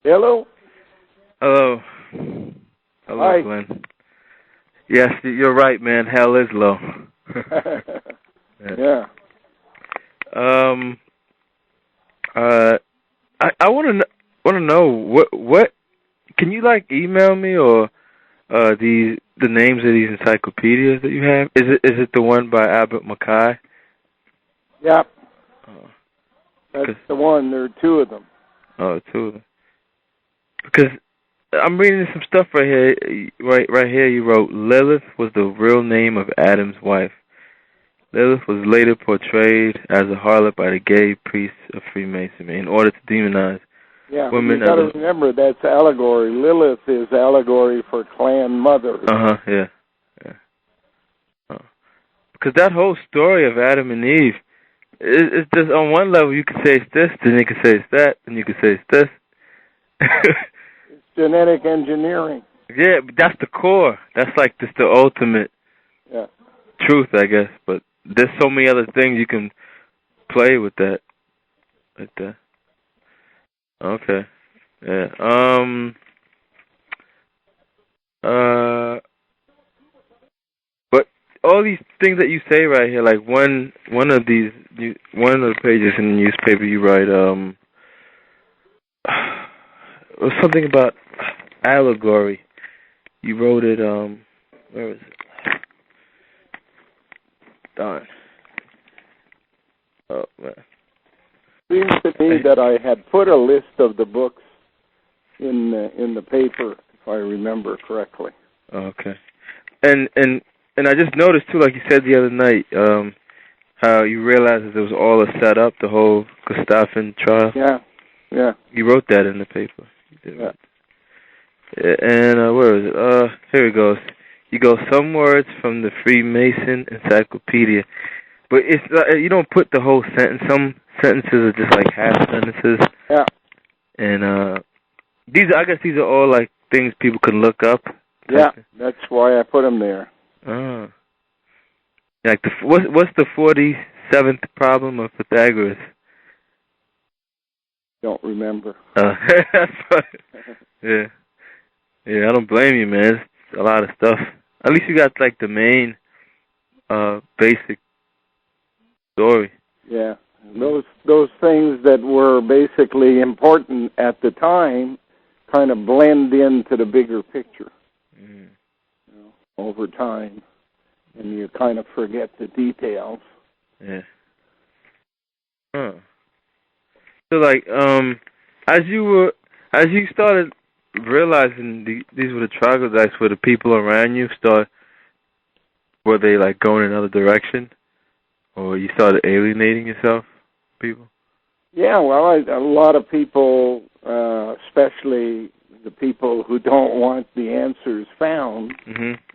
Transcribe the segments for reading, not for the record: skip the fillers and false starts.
Hello? Hello. Hello, Hi. Glenn. Yes, you're right, man. Hell is low. Yeah. I want to know what can you email me or the names of these encyclopedias that you have? Is it the one by Albert Mackay? Yeah. Oh, That's the one. There are two of them. oh, two of them. Because I'm reading some stuff right here. Right here, you wrote Lilith was the real name of Adam's wife. Lilith was later portrayed as a harlot by the gay priests of Freemasonry in order to demonize women. You got to remember that's allegory. Lilith is allegory for clan mother. Yeah. Because that whole story of Adam and Eve, it's just on one level you could say it's this, then you could say it's that, then you could say it's this. It's genetic engineering. Yeah, but that's the core. That's just the ultimate truth, I guess. But there's so many other things you can play with that. Like that. Okay. Yeah. But all these things that you say right here, like one of the pages in the newspaper you write, it was something about allegory. You wrote it, where is it? Darn. Oh, man. Seems to me that I had put a list of the books in the paper, if I remember correctly. Okay. And I just noticed too, like you said the other night, how you realized that it was all a setup, the whole Gustafson trial. Yeah. You wrote that in the paper. Yeah. And where is it? Here it goes. You go some words from the Freemason Encyclopedia, but it's you don't put the whole sentence. Some sentences are just like half sentences. Yeah. And I guess these are all like things people can look up. Yeah, that's why I put them there. Oh. Like what's the 47th problem of Pythagoras? Don't remember. That's right. Yeah. Yeah, I don't blame you, man. It's a lot of stuff. At least you got like the main basic story. Yeah. Those things that were basically important at the time kind of blend into the bigger picture. Over time, and you kind of forget the details. Yeah. Huh. So like, as you started realizing these were the troglodytes, were the people around you were they like going in another direction, or you started alienating yourself, people? Yeah, well, a lot of people, especially the people who don't want the answers found,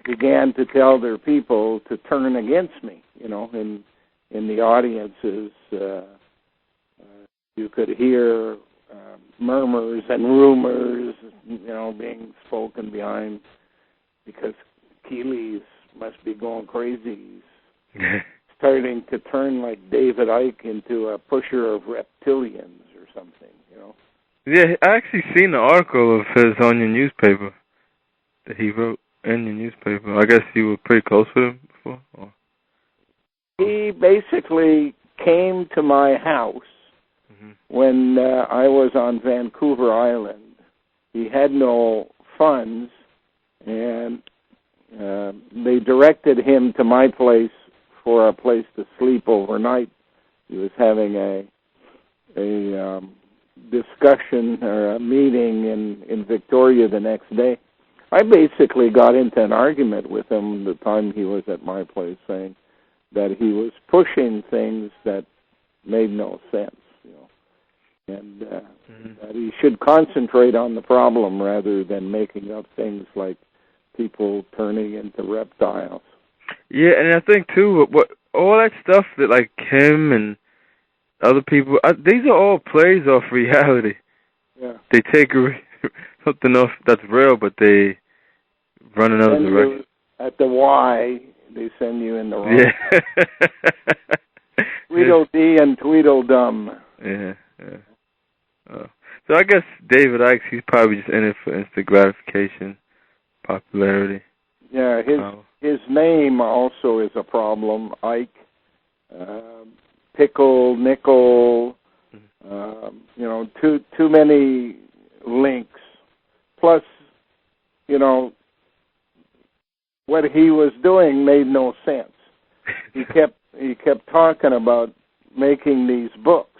began to tell their people to turn against me. In the audiences, you could hear murmurs and rumors, being spoken behind, because Kealey must be going crazy. He's starting to turn like David Icke into a pusher of reptilians or something, Yeah, I actually seen the article of his on your newspaper that he wrote in your newspaper. I guess you were pretty close with him before? Or? He basically came to my house when I was on Vancouver Island. He had no funds, and they directed him to my place for a place to sleep overnight. He was having a discussion or a meeting in Victoria the next day. I basically got into an argument with him the time he was at my place, saying that he was pushing things that made no sense, and that he should concentrate on the problem rather than making up things like people turning into reptiles. Yeah, and I think too, what all that stuff that like him and other people, these are all plays off reality. Yeah, they take something off that's real, but they run another direction. At the Y, they send you in the wrong. Yeah. Tweedledee and Tweedledum. Yeah. So I guess David Icke, he's probably just in it for instant gratification, popularity. Yeah, his name also is a problem. Ike, pickle, nickel, too many links. Plus, what he was doing made no sense. He kept talking about making these books.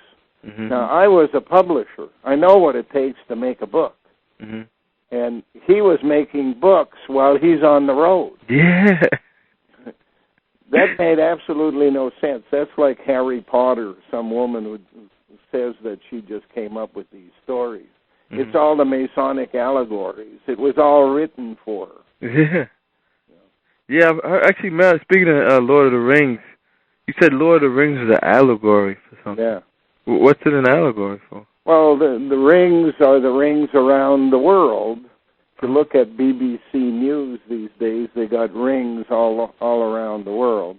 Mm-hmm. Now, I was a publisher. I know what it takes to make a book. Mm-hmm. And he was making books while he's on the road. Yeah. That made absolutely no sense. That's like Harry Potter, some woman who says that she just came up with these stories. Mm-hmm. It's all the Masonic allegories. It was all written for her. Yeah. Yeah, actually, man, speaking of Lord of the Rings, you said Lord of the Rings was an allegory for something. Yeah. What's it an allegory for? Well, the rings are the rings around the world. If you look at BBC News these days, they got rings all around the world.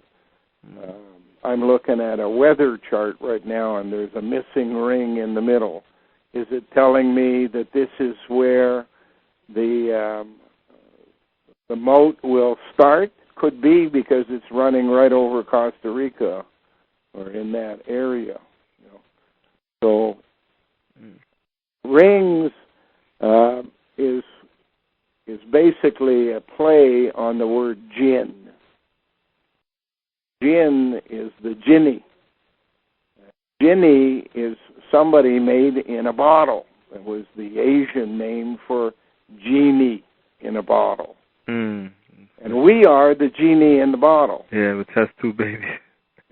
I'm looking at a weather chart right now, and there's a missing ring in the middle. Is it telling me that this is where the moat will start? Could be, because it's running right over Costa Rica or in that area. So rings is basically a play on the word jinn. Jinn is the jinni. Jinni is somebody made in a bottle. It was the Asian name for genie in a bottle. Mm. And we are the genie in the bottle. Yeah, with test tube babies.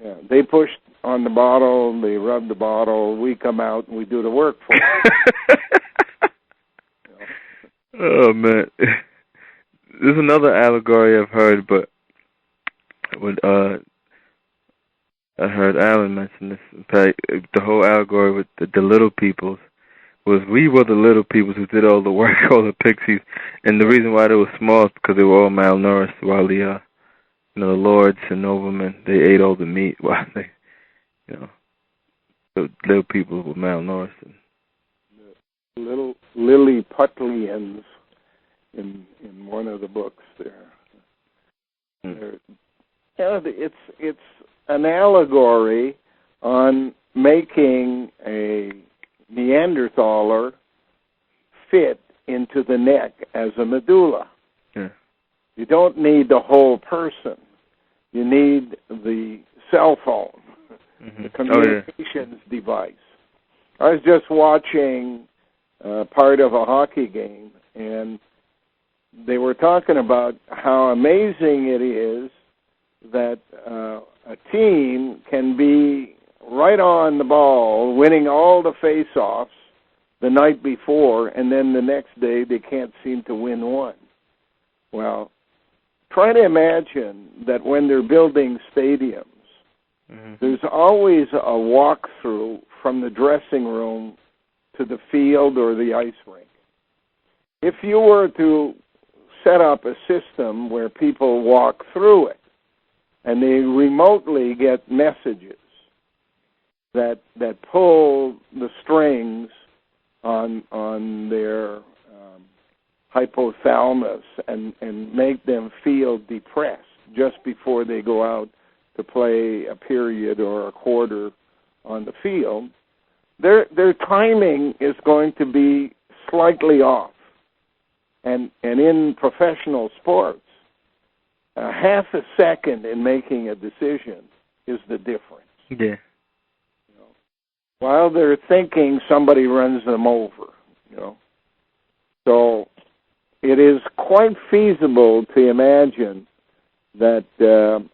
Yeah, they push on the bottle, they rub the bottle, we come out and we do the work for them. Oh, man. There's another allegory I've heard, but I heard Alan mention this. In fact, the whole allegory with the little peoples was we were the little peoples who did all the work, all the pixies, and the reason why they were small is because they were all malnourished, while the lords and noblemen, they ate all the meat, while they, the little people were malnourished. The little Lilliputians in one of the books there. It's an allegory on making a Neanderthaler fit into the neck as a medulla. Yeah. You don't need the whole person. You need the cell phone, the communications device. I was just watching part of a hockey game, and they were talking about how amazing it is that a team can be right on the ball, winning all the face-offs the night before, and then the next day they can't seem to win one. Well, try to imagine that when they're building stadiums, there's always a walkthrough from the dressing room to the field or the ice rink. If you were to set up a system where people walk through it, and they remotely get messages that pull the strings on their hypothalamus and make them feel depressed just before they go out to play a period or a quarter on the field, their timing is going to be slightly off. And in professional sports, half a second in making a decision is the difference. Yeah. While they're thinking, somebody runs them over. So it is quite feasible to imagine that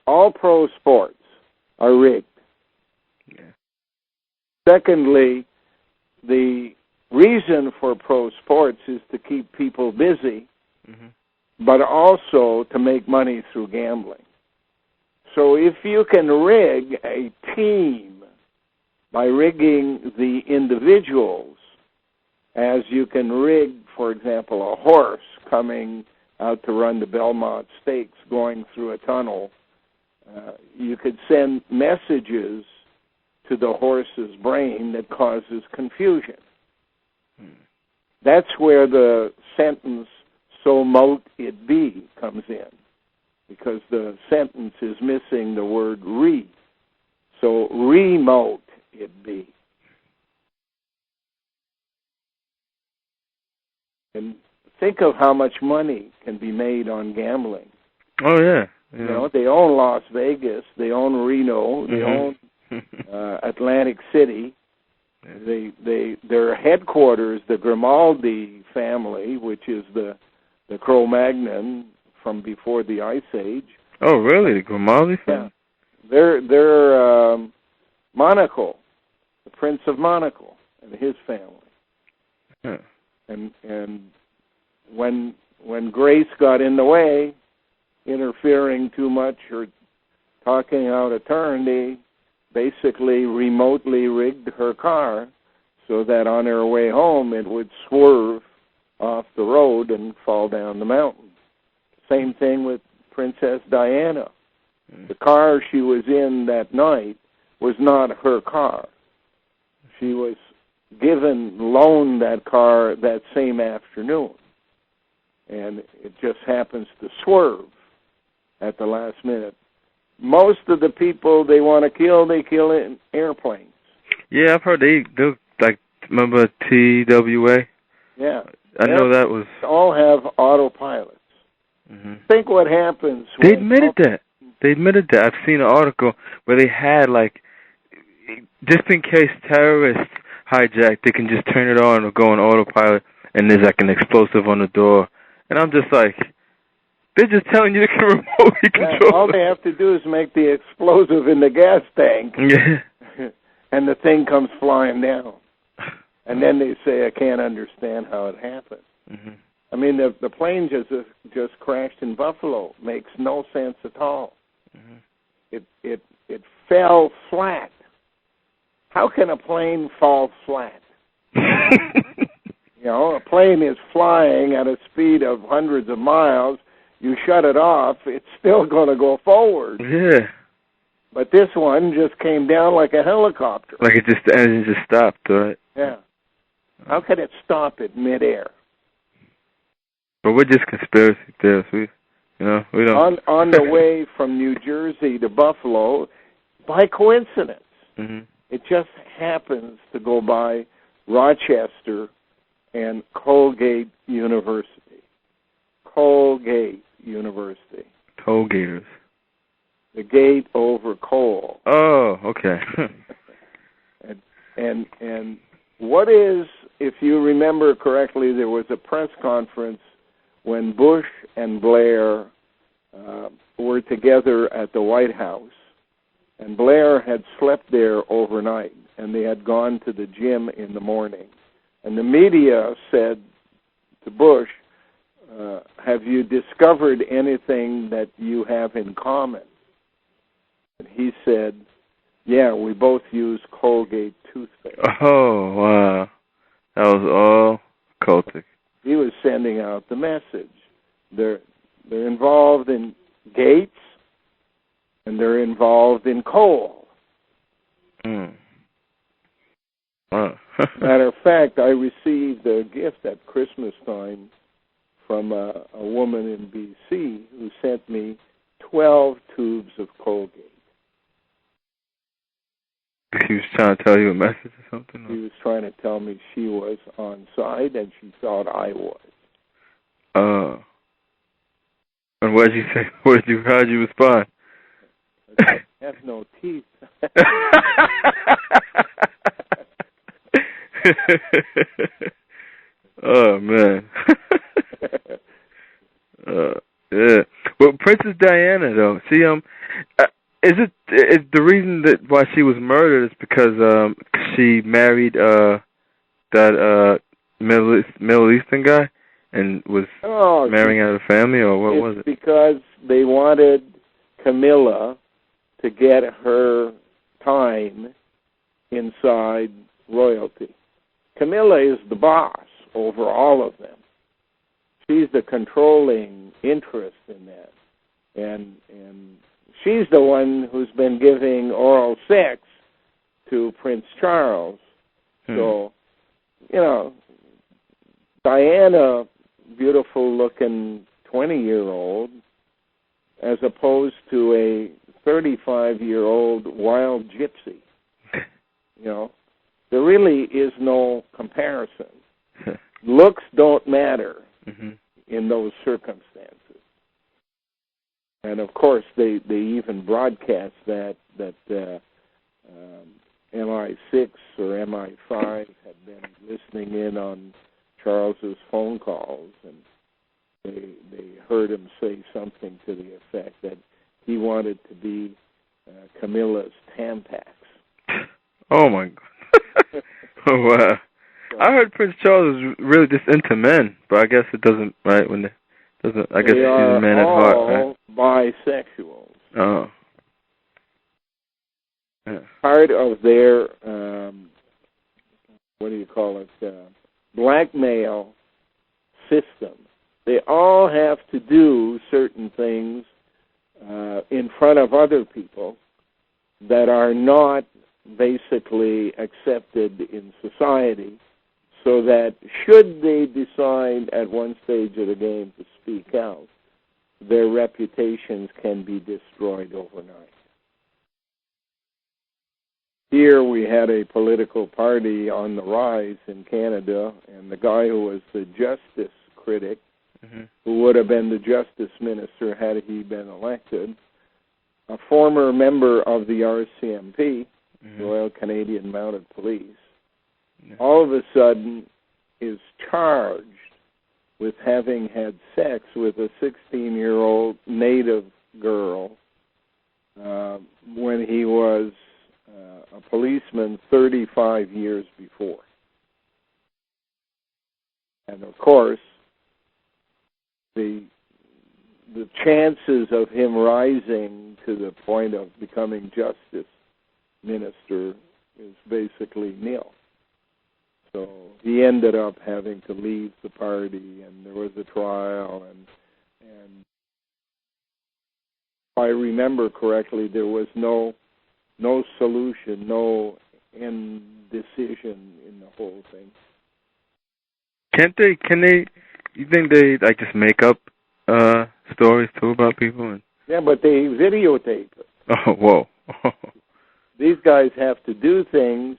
all pro sports are rigged. Yeah. Secondly, the reason for pro sports is to keep people busy, but also to make money through gambling. So if you can rig a team by rigging the individuals, as you can rig, for example, a horse coming out to run the Belmont Stakes going through a tunnel, you could send messages to the horse's brain that causes confusion. That's where the sentence, so mote it be, comes in, because the sentence is missing the word re. So remote it be. And think of how much money can be made on gambling. Oh, yeah. You know, they own Las Vegas, they own Reno, they own Atlantic City. Their headquarters, the Grimaldi family, which is the Cro-Magnon from before the Ice Age. Oh, really? The Grimaldi family? Yeah. They're Monaco, the Prince of Monaco, and his family. Huh. And when Grace got in the way, interfering too much or talking out of turn, they basically remotely rigged her car so that on her way home it would swerve off the road and fall down the mountain. Same thing with Princess Diana. The car she was in that night was not her car. She was loaned that car that same afternoon. And it just happens to swerve at the last minute. Most of the people they want to kill, they kill in airplanes. Yeah, I've heard they like, remember TWA? Yeah. I know that was... all have autopilots. Think what happens They admitted that. I've seen an article where they had, like, just in case terrorists hijack, they can just turn it on or go on autopilot, and there's, like, an explosive on the door. And I'm just like... They're just telling you they can remotely control. All they have to do is make the explosive in the gas tank, and the thing comes flying down. And then they say, I can't understand how it happened. I mean, the plane just crashed in Buffalo. Makes no sense at all. It fell flat. How can a plane fall flat? You know, a plane is flying at a speed of hundreds of miles. You shut it off, it's still going to go forward. Yeah. But this one just came down like a helicopter. Like the engine just stopped, right? Yeah. How can it stop it midair? But we're just conspiracy theorists. We don't. On the way from New Jersey to Buffalo, by coincidence, it just happens to go by Rochester and Colgate University. Colgate University. Colgaters. The gate over coal. Oh, okay. and what is, if you remember correctly, there was a press conference when Bush and Blair were together at the White House, and Blair had slept there overnight, and they had gone to the gym in the morning. And the media said to Bush, have you discovered anything that you have in common? And he said, yeah, we both use Colgate toothpaste. Oh, wow. That was all cultic. He was sending out the message. They're involved in gates, and they're involved in coal. Wow. Matter of fact, I received a gift at Christmas time from a woman in B.C. who sent me 12 tubes of Colgate. She was trying to tell you a message or something? She was trying to tell me she was on side, and she thought I was. And what did you say? How'd you respond? I have no teeth. Oh, man. Yeah. Well, Princess Diana, though, see, is the reason that why she was murdered is because she married that Middle Eastern guy and was marrying out of family, or what was it? Because they wanted Camilla to get her time inside royalty. Camilla is the boss over all of them. She's the controlling interest in that. And she's the one who's been giving oral sex to Prince Charles. So, Diana, beautiful-looking 20-year-old, as opposed to a 35-year-old wild gypsy. You know, there really is no comparison. Looks don't matter in those circumstances. And of course, they even broadcast that MI6 or MI5 had been listening in on Charles's phone calls, and they heard him say something to the effect that he wanted to be Camilla's Tampax. Oh my God! Oh wow! I heard Prince Charles is really just into men, but I guess it doesn't, right? When it doesn't, I guess he's a man at heart, right? Bisexuals. Oh. Yeah. Part of their blackmail system. They all have to do certain things in front of other people that are not basically accepted in society, so that should they decide at one stage of the game to speak out, their reputations can be destroyed overnight. Here we had a political party on the rise in Canada, and the guy who was the justice critic, who would have been the justice minister had he been elected, a former member of the RCMP, Royal Canadian Mounted Police, all of a sudden is charged with having had sex with a 16-year-old native girl when he was a policeman 35 years before. And of course, the chances of him rising to the point of becoming justice minister is basically nil. So he ended up having to leave the party, and there was a trial, and if I remember correctly, there was no solution, no end decision in the whole thing. Can they, you think they like just make up stories too about people? Yeah, but they videotape it. Oh, whoa. These guys have to do things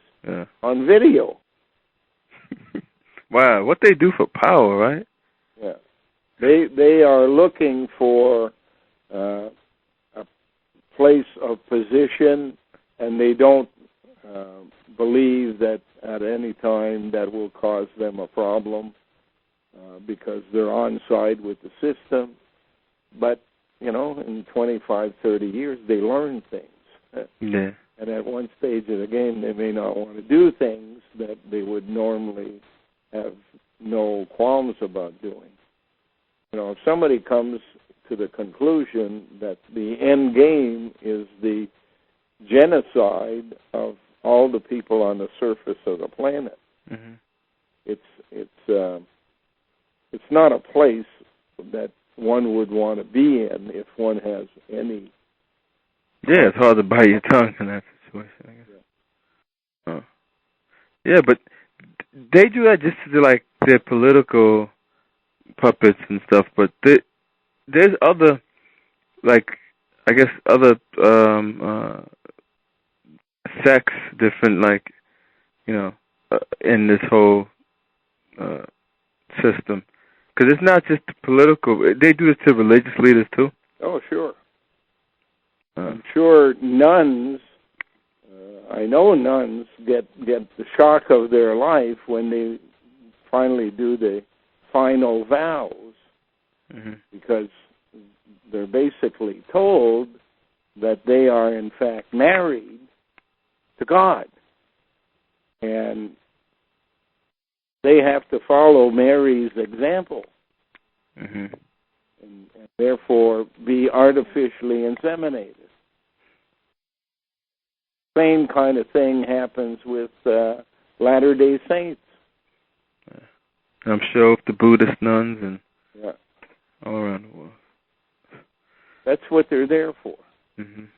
on video. Wow, what they do for power, right? Yeah. They are looking for a place of position, and they don't believe that at any time that will cause them a problem because they're on side with the system. But, in 25, 30 years, they learn things. Yeah. And at one stage of the game, they may not want to do things that they would normally have no qualms about doing. If somebody comes to the conclusion that the end game is the genocide of all the people on the surface of the planet, it's not a place that one would want to be in if one has any. Yeah, it's hard to bite your tongue in that situation, I guess. Yeah, but they do that just to like their political puppets and stuff. But there's other, like, I guess other sects, different, like, in this whole system. Because it's not just political. They do this to religious leaders too. Oh, sure. I'm sure nuns, I know nuns get the shock of their life when they finally do the final vows, because they're basically told that they are in fact married to God. And they have to follow Mary's example. And therefore be artificially inseminated. Same kind of thing happens with Latter-day Saints. I'm sure with the Buddhist nuns and all around the world. That's what they're there for.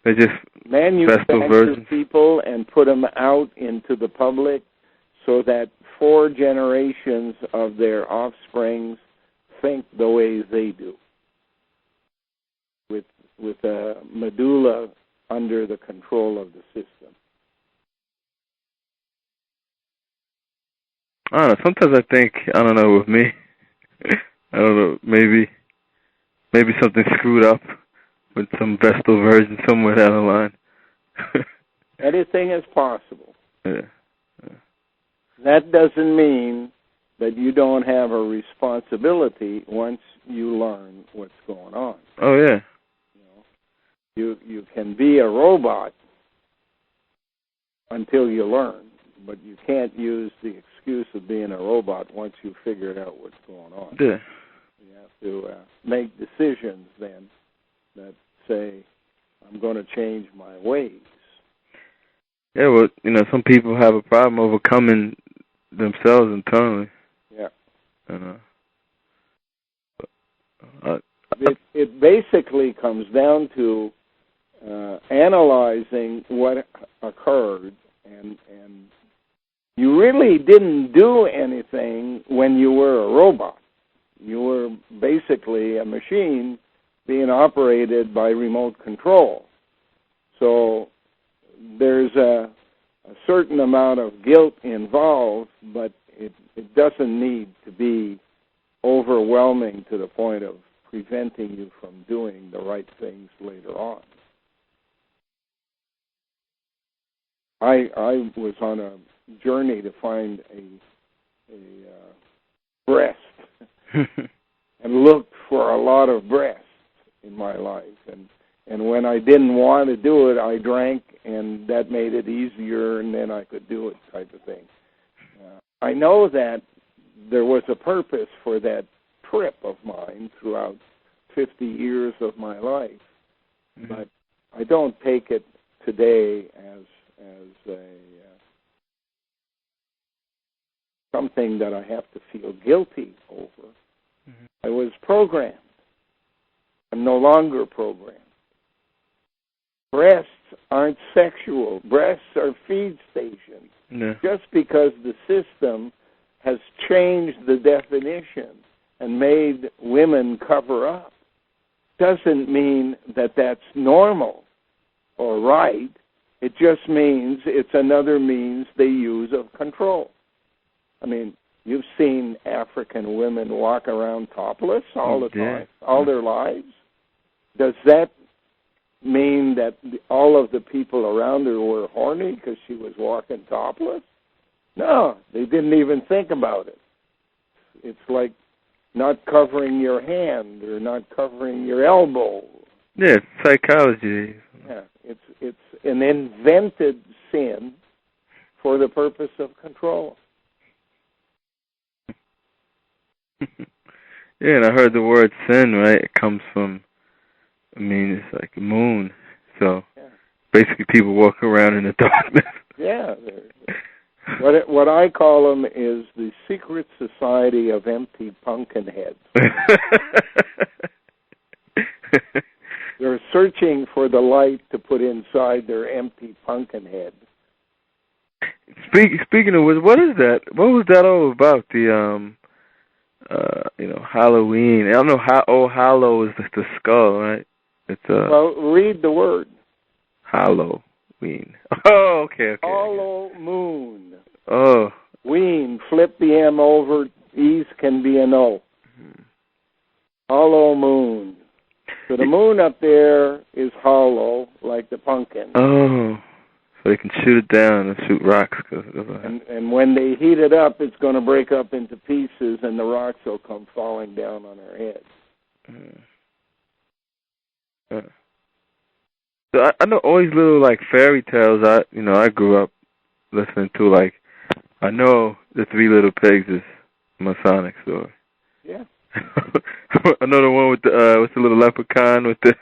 They just manufacture people and put them out into the public so that 4 generations of their offsprings think the way they do, with a medulla under the control of the system. I don't know. Sometimes I think, I don't know, with me, I don't know, maybe something screwed up with some Vestal version somewhere down the line. Anything is possible. Yeah. That doesn't mean that you don't have a responsibility once you learn what's going on. Oh, yeah. You can be a robot until you learn, but you can't use the excuse of being a robot once you've figured out what's going on. Yeah. You have to make decisions then that say, I'm going to change my ways. Yeah, well, some people have a problem overcoming themselves internally. Yeah. It basically comes down to analyzing what occurred, and you really didn't do anything when you were a robot. You were basically a machine being operated by remote control. So there's a certain amount of guilt involved, but it doesn't need to be overwhelming to the point of preventing you from doing the right things later on. I was on a journey to find a breast and looked for a lot of breasts in my life. And when I didn't want to do it, I drank, and that made it easier, and then I could do it type of thing. I know that there was a purpose for that trip of mine throughout 50 years of my life, but I don't take it today as something that I have to feel guilty over. I was programmed. I'm no longer programmed. Breasts aren't sexual. Breasts are feed stations. Yeah. Just because the system has changed the definition and made women cover up doesn't mean that that's normal or right. It just means it's another means they use of control. I mean, you've seen African women walk around topless all the time, all their lives. Does that mean that all of the people around her were horny because she was walking topless? No, they didn't even think about it. It's like not covering your hand or not covering your elbow. Yeah, psychology. Yeah, it's an invented sin for the purpose of control. Yeah, and I heard the word sin, right? It comes from, it's like moon. So basically people walk around in the darkness. Yeah. What I call them is the secret society of empty pumpkin heads. They're searching for the light to put inside their empty pumpkin head. Speaking of which, what is that? What was that all about? The Halloween. I don't know how All Hallow is the skull, right? It's well, read the word. Halloween. Oh, okay. Hollow moon. Oh. Ween. Flip the M over. E's can be an O. Hollow moon. So the moon up there is hollow, like the pumpkin. Oh. So they can shoot it down and shoot rocks. And when they heat it up, it's going to break up into pieces, and the rocks will come falling down on our heads. So I know all these little fairy tales. I grew up listening to. I know the Three Little Pigs is a Masonic story. Yeah. I know the one with the little leprechaun with the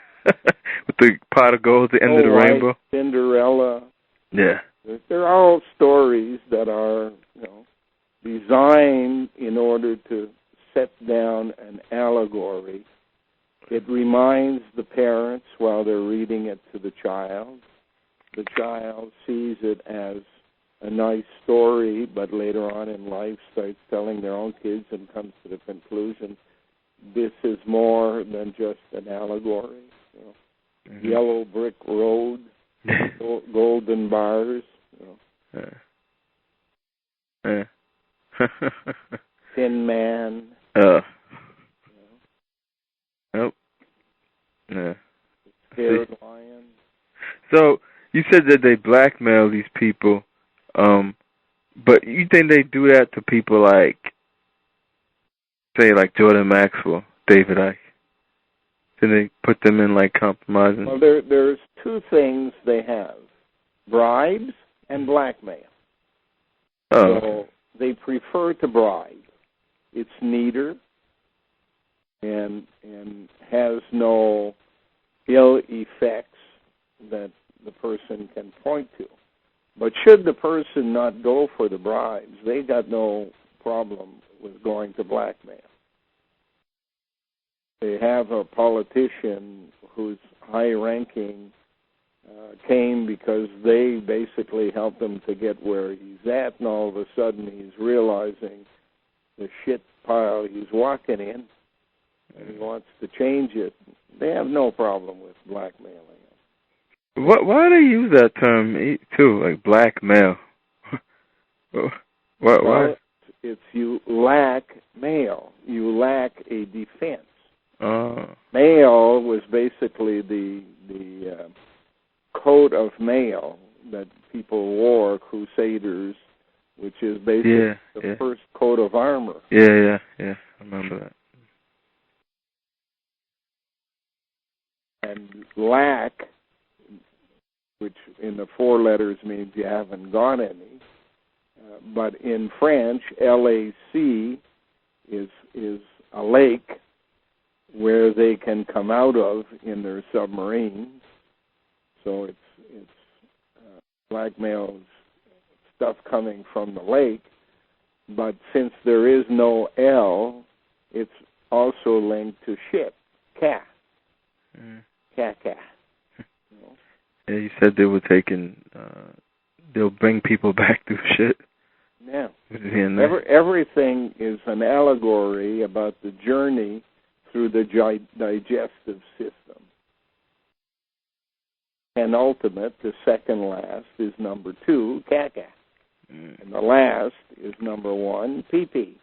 with the pot of gold at the end of the rainbow. Cinderella. Yeah. They're all stories that are, designed in order to set down an allegory. It reminds the parents while they're reading it to the child. The child sees it as a nice story, but later on in life starts telling their own kids and comes to the conclusion this is more than just an allegory. Yellow brick road, golden bars, Tin Man. Nope. Yeah. Scared lion. So you said that they blackmail these people, but you think they do that to people like, say, like Jordan Maxwell, David Icke? Then they put them in like compromising? Well, there's two things they have: bribes and blackmail. Oh. So they prefer to bribe. It's neater and has no ill effects that the person can point to. But should the person not go for the bribes, they got no problem with going to blackmail. They have a politician who's high-ranking came because they basically helped him to get where he's at, and all of a sudden he's realizing the shit pile he's walking in, and he wants to change it. They have no problem with blackmailing him. Why do they use that term too, like blackmail? Why? It's you lack mail. You lack a defense. Mail was basically the coat of mail that people wore, crusaders, which is basically the first coat of armor. Yeah, I remember that. And lack, which in the four letters means you haven't got any, but in French, LAC is a lake where they can come out of in their submarines. So it's blackmail stuff coming from the lake, but since there is no L, it's also linked to ship, Ka. Yeah, you said they were taking, they'll bring people back through shit. Yeah. Everything is an allegory about the journey through the digestive system. And ultimate, the second last, is number 2, caca. And the last is number 1, pee-pee.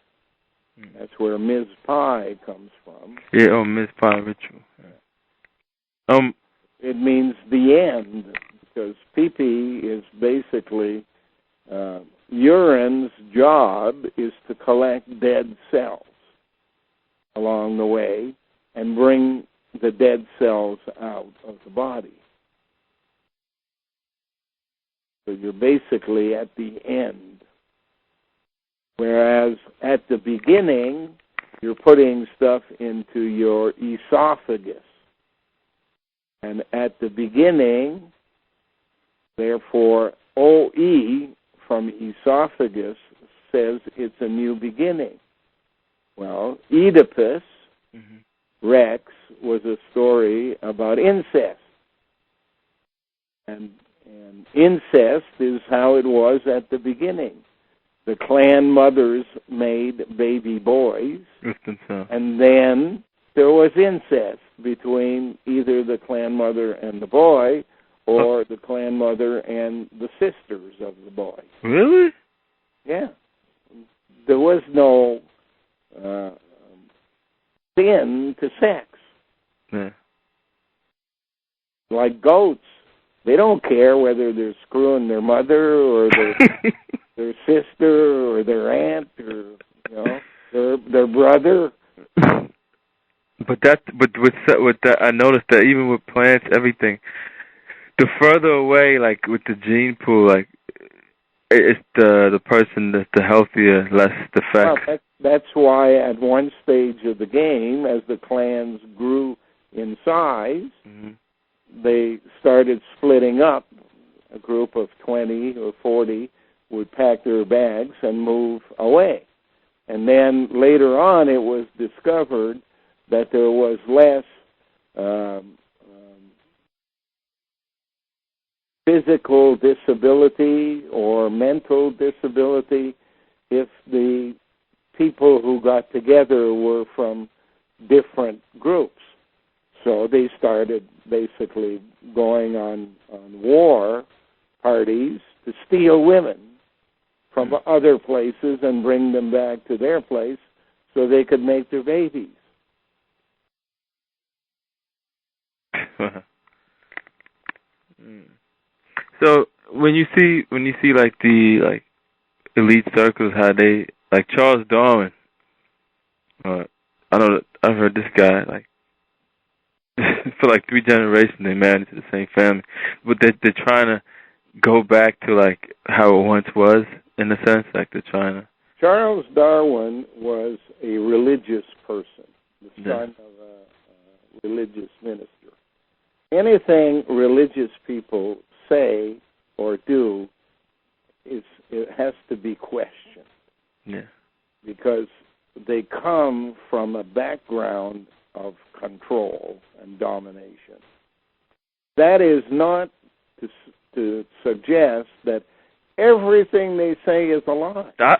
That's where Ms. Pie comes from. Yeah, Ms. Pie ritual. Yeah. It means the end, because pee-pee is basically urine's job is to collect dead cells along the way and bring the dead cells out of the body. So you're basically at the end. Whereas at the beginning, you're putting stuff into your esophagus. And at the beginning, therefore, OE from esophagus says it's a new beginning. Well, Oedipus Rex was a story about incest. And incest is how it was at the beginning. The clan mothers made baby boys, and then there was incest between either the clan mother and the boy or the clan mother and the sisters of the boy. Really? Yeah. There was no sin to sex. Yeah. Like goats. They don't care whether they're screwing their mother or their sister or their aunt or their brother. But with that, I noticed that even with plants, everything, the further away, like with the gene pool, like it's the person that's the healthier, less the facts. Well, that's why at one stage of the game, as the clans grew in size, they started splitting up. A group of 20 or 40 would pack their bags and move away. And then later on, it was discovered that there was less physical disability or mental disability if the people who got together were from different groups. So they started basically going on war parties to steal women from other places and bring them back to their place so they could make their babies. So when you see like the elite circles, how they like Charles Darwin. I know I've heard this guy like for like 3 generations they married into the same family, but they're trying to go back to like how it once was in a sense, like they're trying to. Charles Darwin was a religious person, the son of a religious minister. Anything religious people say or do it has to be questioned. Yeah. Because they come from a background of control and domination. That is not to suggest that everything they say is a lie. Yeah.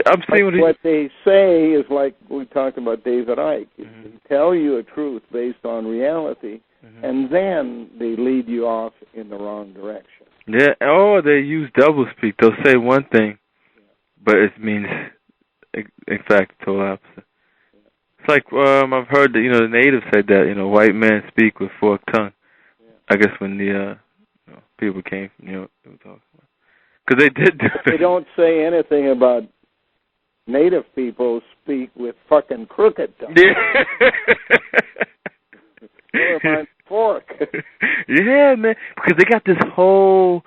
I'm saying what they say is like we talked about David Icke. They tell you a truth based on reality, and then they lead you off in the wrong direction. Yeah. Oh, they use doublespeak. They'll say one thing, but it means in fact the total opposite. It's like I've heard that the natives said that white men speak with forked tongue. I guess when the people came, they were talking about. Because they did do They don't say anything about native people speak with fucking crooked tongue. Yeah. Or my fork. Yeah, man. Because they got this whole,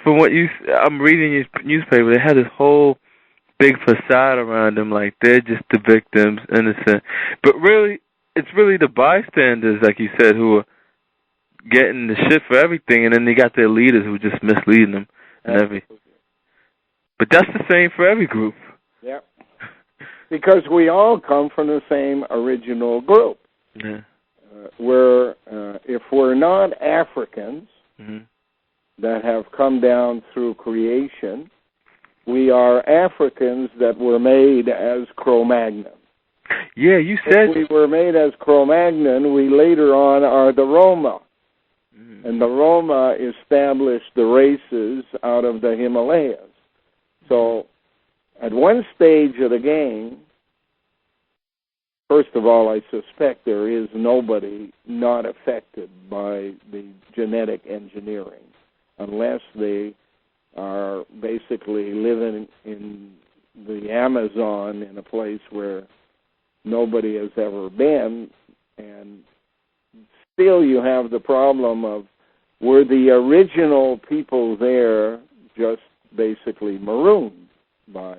from what I'm reading your newspaper, they had this whole big facade around them, like they're just the victims, innocent. But really, it's really the bystanders, like you said, who are getting the shit for everything, and then they got their leaders who are just misleading them and everything. But that's the same for every group. Yeah. Because we all come from the same original group. Yeah. If we're not Africans that have come down through creation, we are Africans that were made as Cro-Magnon. Yeah, you said... If we were made as Cro-Magnon, we later on are the Roma. And the Roma established the races out of the Himalayas. So, at one stage of the game, first of all, I suspect there is nobody not affected by the genetic engineering, unless they are basically living in the Amazon in a place where nobody has ever been, and still you have the problem of, were the original people there just basically marooned by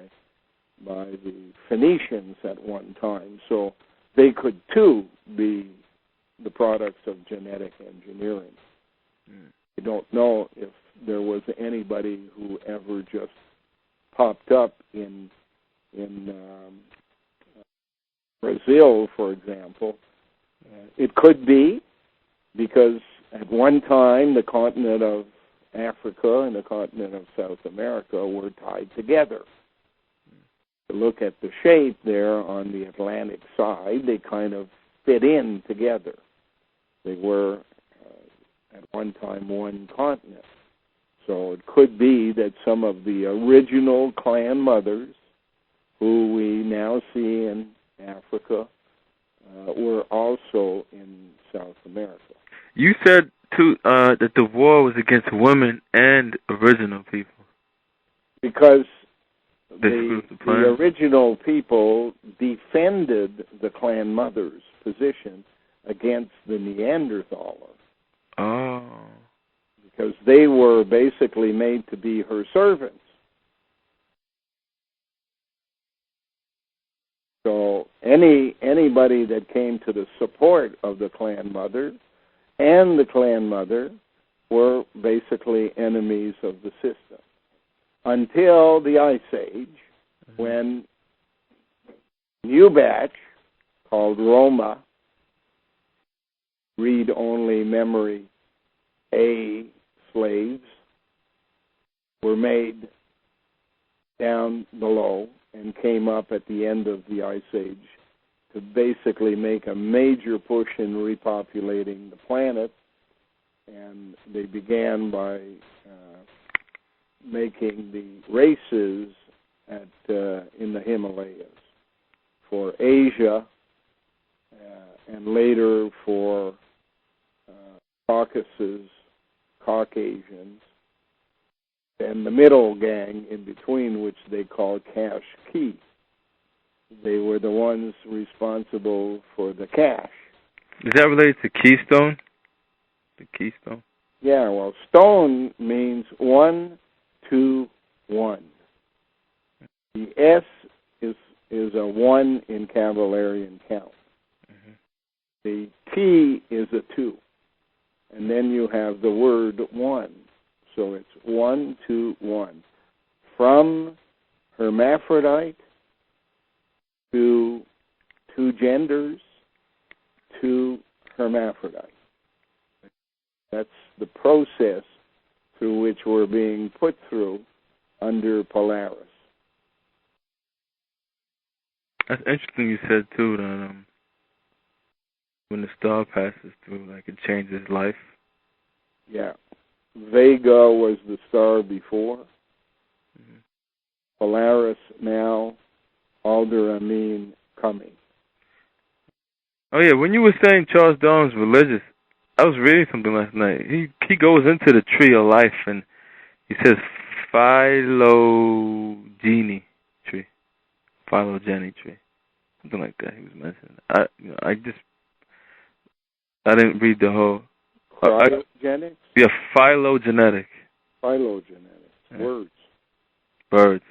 the Phoenicians at one time, so they could too be the products of genetic engineering. I don't know if there was anybody who ever just popped up in Brazil, for example. It could be because at one time the continent of Africa and the continent of South America were tied together. To look at the shape there on the Atlantic side, they kind of fit in together. They were at one time one continent. So it could be that some of the original clan mothers who we now see in Africa were also in South America. You said, too, that the war was against women and original people. Because the original people defended the clan mother's position against the Neanderthaler. Oh. Because they were basically made to be her servants. So anybody that came to the support of the clan mother and the clan mother were basically enemies of the system. Until the Ice Age, when a new batch called Roma, read-only memory A slaves were made down below and came up at the end of the Ice Age to basically make a major push in repopulating the planet. And they began by making the races in the Himalayas for Asia and later for Caucasus, Caucasians, and the middle gang in between, which they call Kashki. They were the ones responsible for the cash. Is that related to Keystone? The Keystone? Yeah, well, stone means 1, 2, 1. The S is a 1 in Cavallarian count. Mm-hmm. The T is a 2. And then you have the word 1. So it's 1, 2, 1. From hermaphrodite to two genders to hermaphrodite. That's the process through which we're being put through under Polaris. That's interesting you said, too, that when the star passes through, like, it changes life. Yeah. Vega was the star before. Mm-hmm. Polaris now, Alderamin coming. Oh, yeah, when you were saying Charles Darwin's religious, I was reading something last night. He goes into the tree of life, and he says phylogeny tree. Phylogeny tree. Something like that he was mentioning. I didn't read the whole... Cryogenics? Yeah, phylogenetic. Phylogenetics. Yeah. Words. Birds.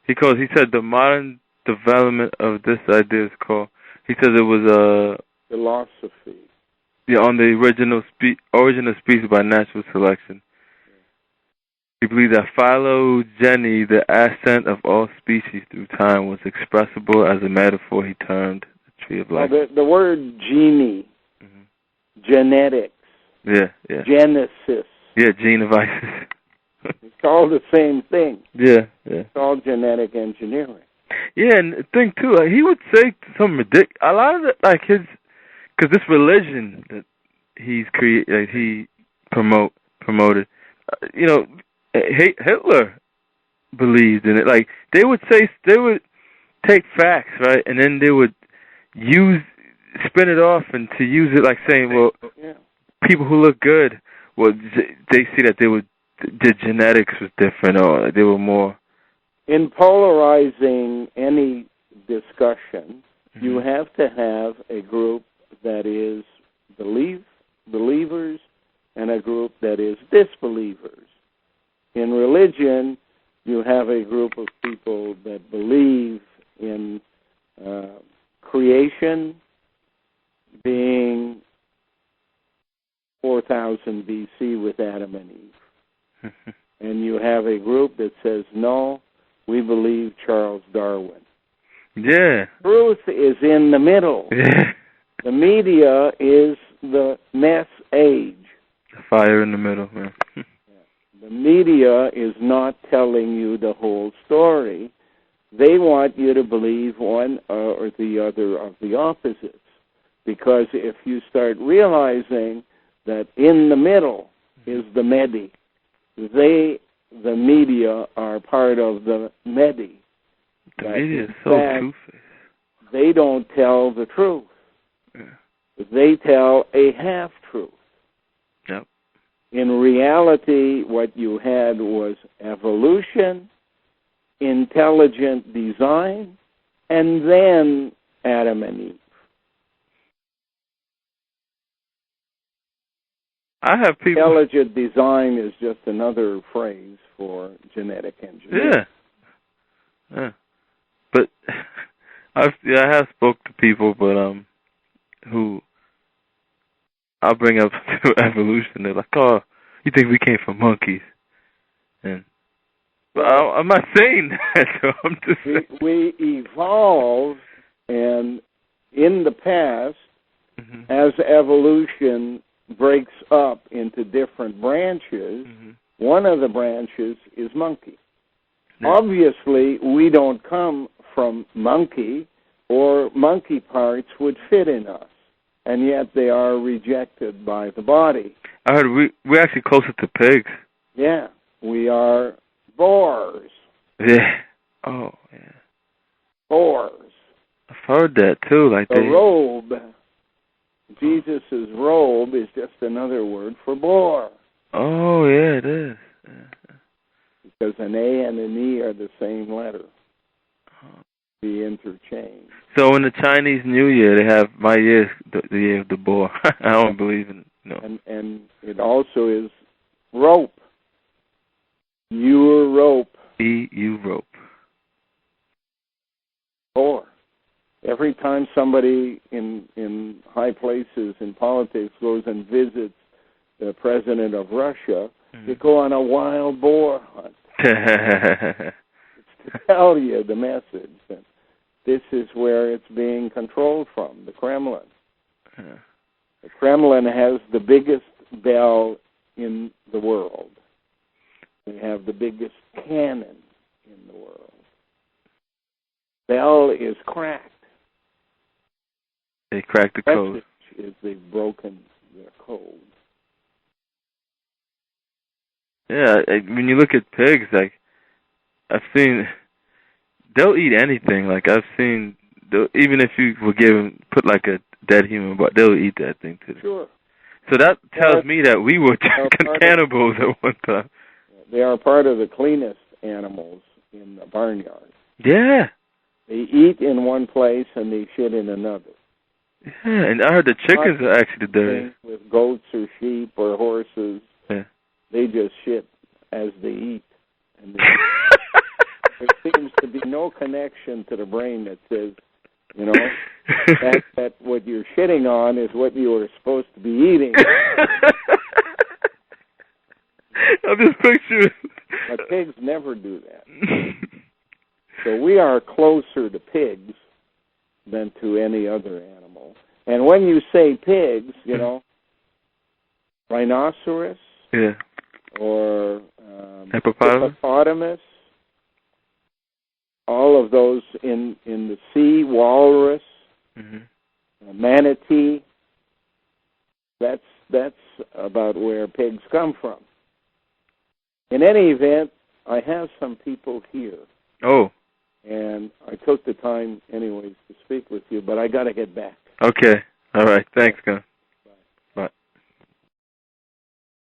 He said the modern development of this idea is called... He says it was a... philosophy. Yeah, on the origin of species by natural selection. He believed that phylogeny, the ascent of all species through time, was expressible as a metaphor he termed the tree of life. Well, the word genie, mm-hmm. Genetics, yeah, Genesis. Yeah, gene of Isis. It's all the same thing. Yeah. It's all genetic engineering. Yeah, and the thing too, he would say some ridiculous. A lot of it, like because this religion that he promoted, Hitler believed in it. Like they would take facts, right, and then they would spin it off and to use it like saying, well, people who look good, well, they see that the genetics was different, or they were more. In polarizing any discussion, mm-hmm. you have to have a group that is believers and a group that is disbelievers. In religion, you have a group of people that believe in creation being 4000 BC with Adam and Eve. And you have a group that says, no, we believe Charles Darwin. Yeah. Truth is in the middle. Yeah. The media is the mess age. The fire in the middle, man. The media is not telling you the whole story. They want you to believe one or the other of the opposites. Because if you start realizing that in the middle is the Medi, the media are part of the Medi. The media is so two-faced. They don't tell the truth. Yeah. They tell a half-truth. Yep. In reality, what you had was evolution, intelligent design, and then Adam and Eve. I have people... Intelligent design is just another phrase for genetic engineering. Yeah. But I have spoke to people, but who I'll bring up to evolution. They're like, "Oh, you think we came from monkeys?" And but I'm not saying that. So I'm just saying. We evolved, and in the past, mm-hmm. as evolution breaks up into different branches. One of the branches is monkey. Yeah. Obviously, we don't come from monkey, or monkey parts would fit in us, and yet they are rejected by the body. I heard we're actually closer to pigs. Yeah, we are boars. Yeah. Oh, yeah. Boars. I've heard that too. Like the robe. Jesus' robe is just another word for boar. Oh, yeah, it is. Yeah. Because an A and an E are the same letter. Be interchanged. So in the Chinese New Year, they have my year, the year of the boar. I don't believe in it. No. And it also is rope. Your rope. E-U rope. Boar. Every time somebody in high places in politics goes and visits the president of Russia, they go on a wild boar hunt. It's to tell you the message that this is where it's being controlled from, the Kremlin. Yeah. The Kremlin has the biggest bell in the world. They have the biggest cannon in the world. Bell is cracked. They cracked the code. Is they've broken their code. Yeah, when you look at pigs, like I've seen, they'll eat anything. Like I've seen, even if you put like a dead human, but they'll eat that thing too. Sure. So that tells me that we were cannibals at one time. They are part of the cleanest animals in the barnyard. Yeah. They eat in one place and they shit in another. Yeah, and I heard the chickens are actually dirty. With goats or sheep or horses, yeah. They just shit as they eat. And there seems to be no connection to the brain that says, you know, that what you're shitting on is what you were supposed to be eating. I'm just picturing. But pigs never do that. So we are closer to pigs than to any other animal. And when you say pigs, you know, rhinoceros, yeah, or hippopotamus, all of those in the sea, walrus, manatee, that's about where pigs come from. In any event, I have some people here. Oh. And I took the time anyways to speak with you, but I got to get back. Okay. All right. Thanks, Glenn.